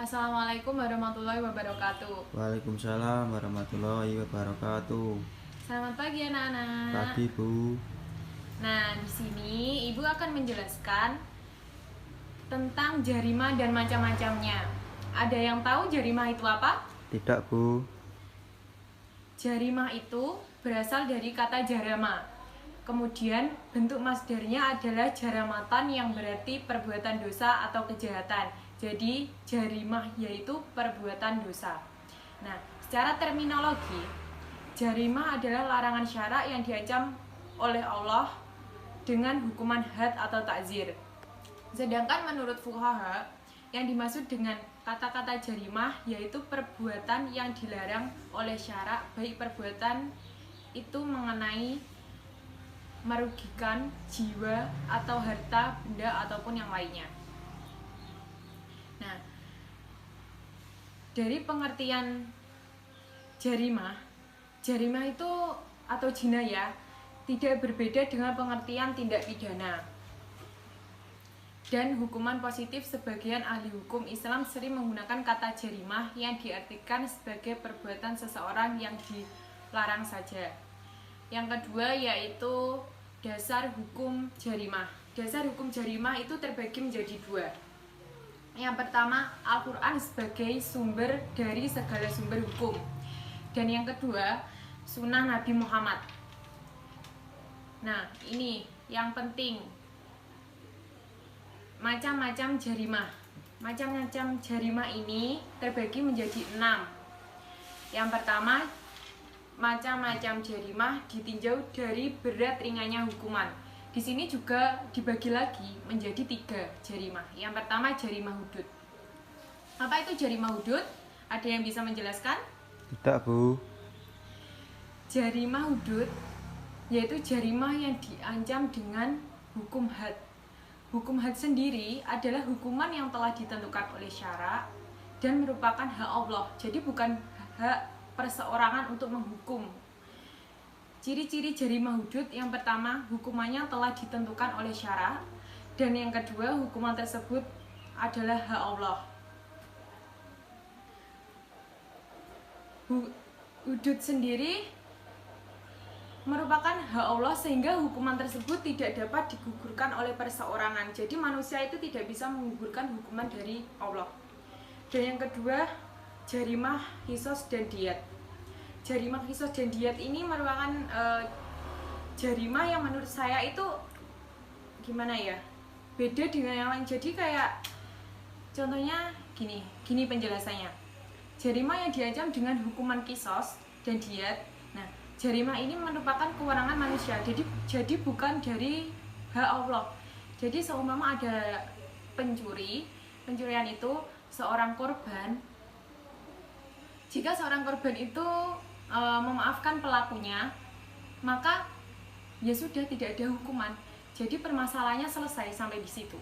Assalamualaikum warahmatullahi wabarakatuh. Waalaikumsalam warahmatullahi wabarakatuh. Selamat pagi anak-anak. Pagi, Bu. Nah, di sini Ibu akan menjelaskan tentang jarima dan macam-macamnya. Ada yang tahu jarima itu apa? Tidak, Bu. Jarima itu berasal dari kata jarama. Kemudian bentuk masdarnya adalah jaramatan yang berarti perbuatan dosa atau kejahatan. Jadi jarimah yaitu perbuatan dosa. Nah, secara terminologi, jarimah adalah larangan syarak yang diancam oleh Allah dengan hukuman had atau takzir. Sedangkan menurut fuqaha, yang dimaksud dengan kata-kata jarimah yaitu perbuatan yang dilarang oleh syarak, baik perbuatan itu mengenai merugikan jiwa atau harta, benda ataupun yang lainnya. Nah, dari pengertian jarimah itu atau jinayah tidak berbeda dengan pengertian tindak pidana. Dan hukuman positif, sebagian ahli hukum Islam sering menggunakan kata jarimah yang diartikan sebagai perbuatan seseorang yang dilarang saja. Yang kedua yaitu dasar hukum jarimah. Dasar hukum jarimah itu terbagi menjadi dua. Yang pertama, Al-Quran sebagai sumber dari segala sumber hukum. Dan yang kedua, sunnah Nabi Muhammad. Nah, ini yang penting. Macam-macam jarimah. Macam-macam jarimah ini terbagi menjadi 6. Yang pertama, macam-macam jarimah ditinjau dari berat ringannya hukuman. Di sini juga dibagi lagi menjadi 3 jarimah. Yang pertama, jarimah hudud. Apa itu jarimah hudud? Ada yang bisa menjelaskan? Tidak, Bu. Jarimah hudud yaitu jarimah yang diancam dengan hukum had. Hukum had sendiri adalah hukuman yang telah ditentukan oleh syarak dan merupakan hak Allah. Jadi bukan hak perseorangan untuk menghukum. Ciri-ciri jarimah hudud yang pertama, hukumannya telah ditentukan oleh syarak, dan yang kedua, hukuman tersebut adalah hak Allah. Hudud sendiri merupakan hak Allah sehingga hukuman tersebut tidak dapat digugurkan oleh perseorangan. Jadi manusia itu tidak bisa menggugurkan hukuman dari Allah. Dan yang kedua, jarimah qisas dan diyat. Jarimah qisas dan diyat ini merupakan jarimah yang menurut saya itu gimana ya, beda dengan yang lain. Jadi kayak contohnya gini penjelasannya. Jarimah yang diancam dengan hukuman qisas dan diyat. Nah, jarimah ini merupakan kewenangan manusia. Jadi bukan dari hak Allah. Jadi seumpama ada pencurian itu seorang korban. Jika seorang korban itu memaafkan pelakunya, maka ya sudah, tidak ada hukuman. Jadi permasalahannya selesai sampai di situ.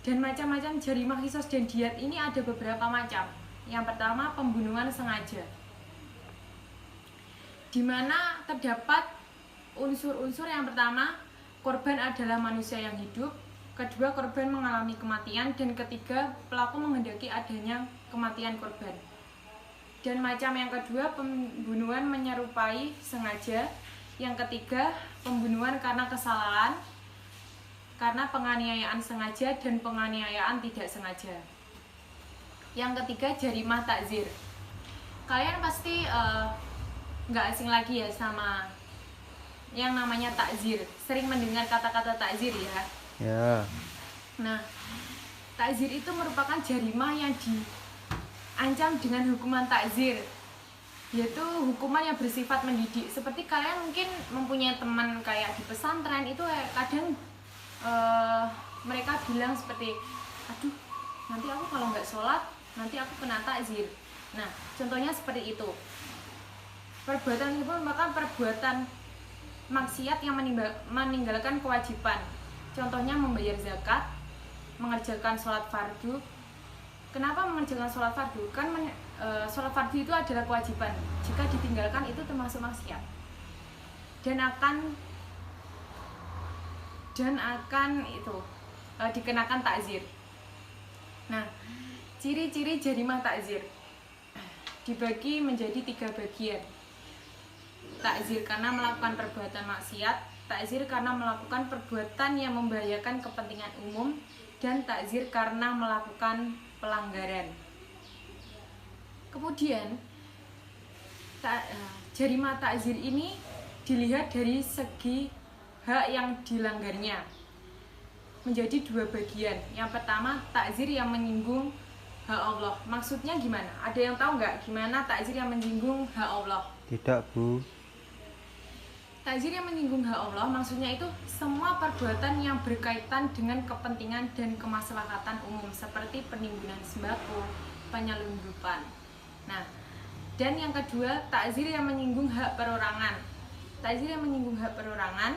Dan macam-macam jarimah qisas dan diyat ini ada beberapa macam. Yang pertama, pembunuhan sengaja, di mana terdapat unsur-unsur. Yang pertama, korban adalah manusia yang hidup. Kedua, korban mengalami kematian. Dan ketiga, pelaku menghendaki adanya kematian korban. Dan macam yang kedua, pembunuhan menyerupai sengaja. Yang ketiga, pembunuhan karena kesalahan, karena penganiayaan sengaja dan penganiayaan tidak sengaja. Yang ketiga, jarimah takzir. Kalian pasti nggak asing lagi ya sama yang namanya takzir. Sering mendengar kata-kata takzir ya. Ya. Nah, takzir itu merupakan jarimah yang diancam dengan hukuman takzir, yaitu hukuman yang bersifat mendidik. Seperti kalian mungkin mempunyai teman kayak di pesantren itu kadang mereka bilang seperti, aduh nanti aku kalau nggak sholat nanti aku kena takzir. Nah, contohnya seperti itu. Perbuatan itu merupakan perbuatan maksiat yang meninggalkan kewajiban. Contohnya membayar zakat, mengerjakan sholat fardu. Kenapa mengerjakan sholat fardu? Kan sholat fardu itu adalah kewajiban. Jika ditinggalkan itu termasuk maksiat dan akan dikenakan takzir. Nah, Ciri-ciri jarimah takzir dibagi menjadi 3 bagian. Takzir karena melakukan perbuatan maksiat, takzir karena melakukan perbuatan yang membahayakan kepentingan umum, dan takzir karena melakukan pelanggaran. Kemudian jarimah takzir ini dilihat dari segi hak yang dilanggarnya menjadi 2 bagian. Yang pertama, takzir yang menyinggung hak Allah. Maksudnya gimana? Ada yang tahu nggak gimana takzir yang menyinggung hak Allah? Tidak, Bu. Takzir yang menyinggung hak Allah maksudnya itu semua perbuatan yang berkaitan dengan kepentingan dan kemaslahatan umum seperti penimbunan sembako, penyelundupan. Nah, dan yang kedua, takzir yang menyinggung hak perorangan. Takzir yang menyinggung hak perorangan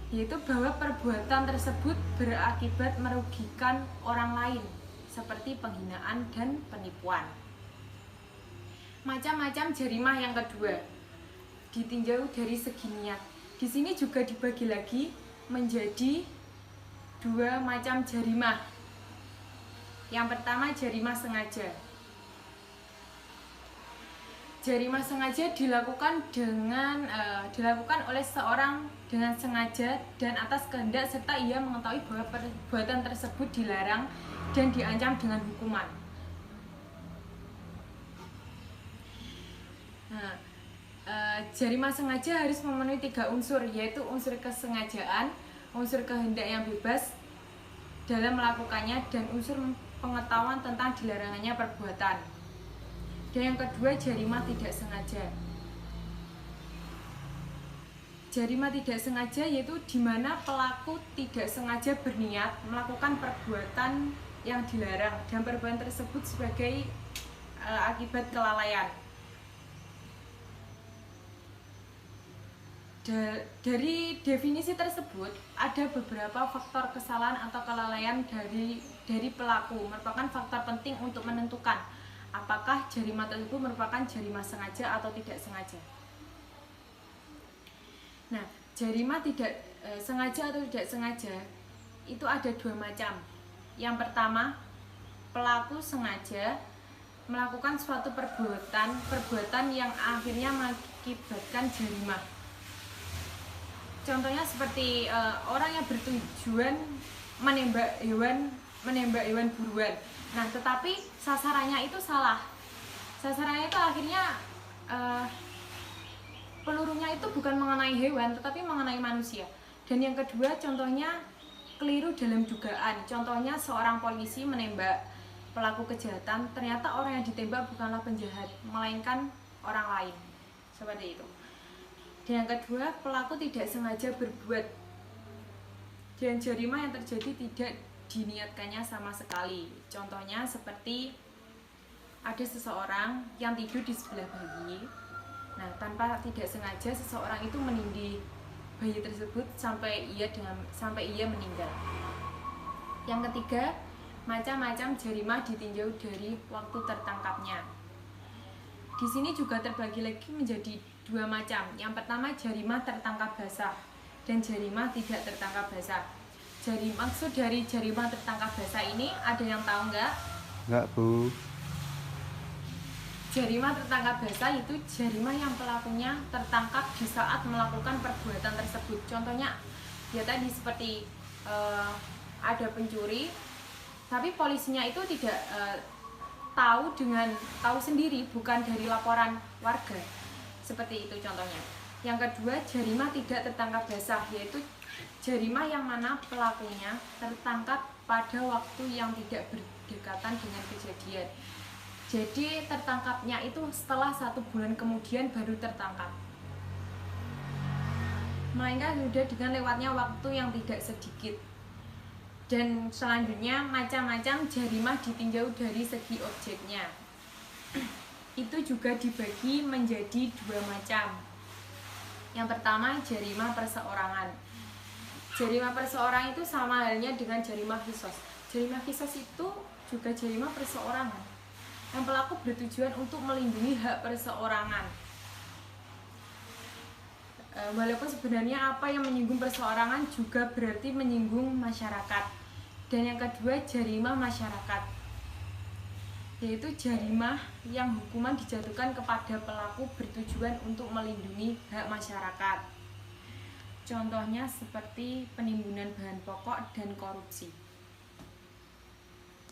yaitu bahwa perbuatan tersebut berakibat merugikan orang lain seperti penghinaan dan penipuan. Macam-macam jarimah yang kedua ditinjau dari segi niat. Di sini juga dibagi lagi menjadi 2 macam jarimah. Yang pertama, jarimah sengaja. Jarimah sengaja dilakukan oleh seorang dengan sengaja dan atas kehendak serta ia mengetahui bahwa perbuatan tersebut dilarang dan diancam dengan hukuman. Nah, jarimah sengaja harus memenuhi 3 unsur, yaitu unsur kesengajaan, unsur kehendak yang bebas dalam melakukannya, dan unsur pengetahuan tentang dilarangannya perbuatan. Dan yang kedua, jarimah tidak sengaja. Jarimah tidak sengaja yaitu di mana pelaku tidak sengaja berniat melakukan perbuatan yang dilarang dan perbuatan tersebut sebagai akibat kelalaian. Dari definisi tersebut ada beberapa faktor kesalahan atau kelalaian dari pelaku merupakan faktor penting untuk menentukan apakah jarimah tersebut merupakan jarimah sengaja atau tidak sengaja. Nah, jarimah tidak sengaja atau tidak sengaja itu ada 2 macam. Yang pertama, pelaku sengaja melakukan suatu perbuatan yang akhirnya mengakibatkan jarimah. Contohnya seperti orang yang bertujuan menembak hewan buruan. Nah, tetapi sasarannya itu salah. Sasarannya itu akhirnya pelurunya itu bukan mengenai hewan, tetapi mengenai manusia. Dan yang kedua, contohnya keliru dalam dugaan. Contohnya seorang polisi menembak pelaku kejahatan, ternyata orang yang ditembak bukanlah penjahat, melainkan orang lain. Seperti itu. Dan yang kedua, pelaku tidak sengaja berbuat. Dan jarimah yang terjadi tidak diniatkannya sama sekali. Contohnya seperti ada seseorang yang tidur di sebelah bayi. Nah, tanpa tidak sengaja seseorang itu menindih bayi tersebut sampai ia meninggal. Yang ketiga, macam-macam jarimah ditinjau dari waktu tertangkapnya. Di sini juga terbagi lagi menjadi 2 macam. Yang pertama, jarimah tertangkap basah dan jarimah tidak tertangkap basah. Maksud dari jarimah tertangkap basah ini ada yang tahu nggak? Enggak, Bu. Jarimah tertangkap basah itu jarimah yang pelakunya tertangkap di saat melakukan perbuatan tersebut. Contohnya, ya tadi seperti ada pencuri, tapi polisinya itu tidak tahu sendiri, bukan dari laporan warga. Seperti itu contohnya. Yang kedua, jarimah tidak tertangkap basah, yaitu jarimah yang mana pelakunya tertangkap pada waktu yang tidak berdekatan dengan kejadian. Jadi tertangkapnya itu setelah 1 bulan kemudian baru tertangkap, melainkan sudah dengan lewatnya waktu yang tidak sedikit. Dan selanjutnya, macam-macam jarimah ditinjau dari segi objeknya. Itu juga dibagi menjadi 2 macam. Yang pertama, jarimah perseorangan. Jarimah perseorangan itu sama halnya dengan jarimah qisos. Jarimah qisos itu juga jarimah perseorangan yang pelaku bertujuan untuk melindungi hak perseorangan. Walaupun sebenarnya apa yang menyinggung perseorangan juga berarti menyinggung masyarakat. Dan yang kedua, jarimah masyarakat. yaitu jarimah yang hukuman dijatuhkan kepada pelaku bertujuan untuk melindungi hak masyarakat. Contohnya seperti penimbunan bahan pokok dan korupsi.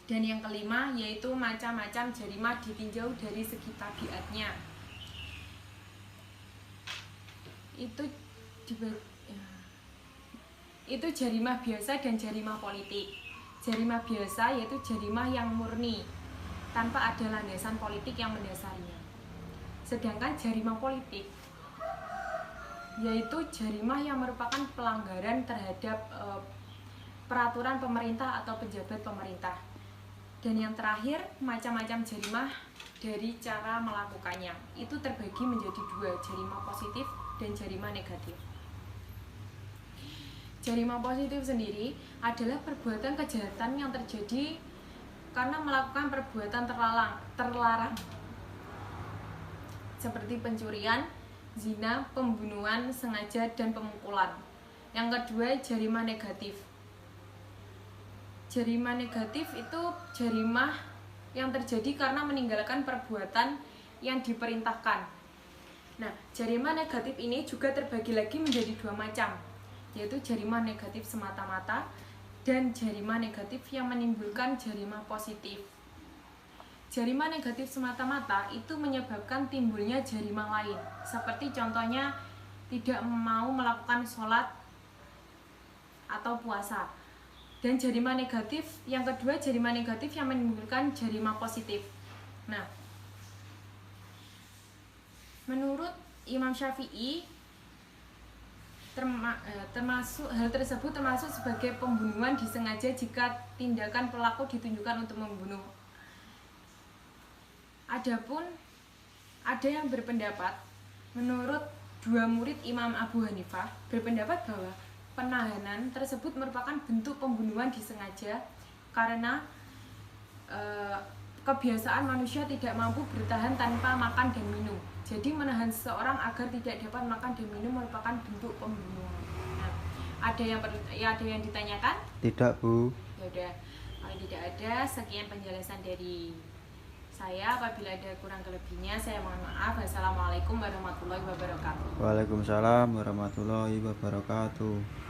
Dan yang kelima yaitu macam-macam jarimah ditinjau dari segi tabiatnya. Itu jarimah biasa dan jarimah politik. Jarimah biasa yaitu jarimah yang murni tanpa ada landasan politik yang mendasarinya. Sedangkan jarimah politik yaitu jarimah yang merupakan pelanggaran terhadap peraturan pemerintah atau pejabat pemerintah. Dan yang terakhir, macam-macam jarimah dari cara melakukannya. Itu terbagi menjadi dua, jarimah positif dan jarimah negatif. Jarimah positif sendiri adalah perbuatan kejahatan yang terjadi karena melakukan perbuatan terlarang seperti pencurian, zina, pembunuhan sengaja, dan pemukulan. Yang kedua, jarimah negatif. Jarimah negatif itu jarimah yang terjadi karena meninggalkan perbuatan yang diperintahkan. Nah, jarimah negatif ini juga terbagi lagi menjadi dua macam, yaitu jarimah negatif semata-mata dan jarimah negatif yang menimbulkan jarimah positif. Jarimah negatif semata-mata itu menyebabkan timbulnya jarimah lain, seperti contohnya tidak mau melakukan sholat atau puasa. Dan jarimah negatif yang kedua, jarimah negatif yang menimbulkan jarimah positif. Nah, menurut Imam Syafi'i, hal tersebut termasuk sebagai pembunuhan disengaja jika tindakan pelaku ditunjukkan untuk membunuh. Adapun ada yang berpendapat, menurut dua murid Imam Abu Hanifah berpendapat bahwa penahanan tersebut merupakan bentuk pembunuhan disengaja karena kebiasaan manusia tidak mampu bertahan tanpa makan dan minum. Jadi menahan seseorang agar tidak dapat makan dan minum merupakan bentuk pembunuhan. Nah, ada yang ditanyakan? Tidak, Bu. Ya udah, kalau tidak ada, sekian penjelasan dari saya. Apabila ada kurang kelebihnya, saya mohon maaf. Wassalamualaikum warahmatullahi wabarakatuh. Waalaikumsalam warahmatullahi wabarakatuh.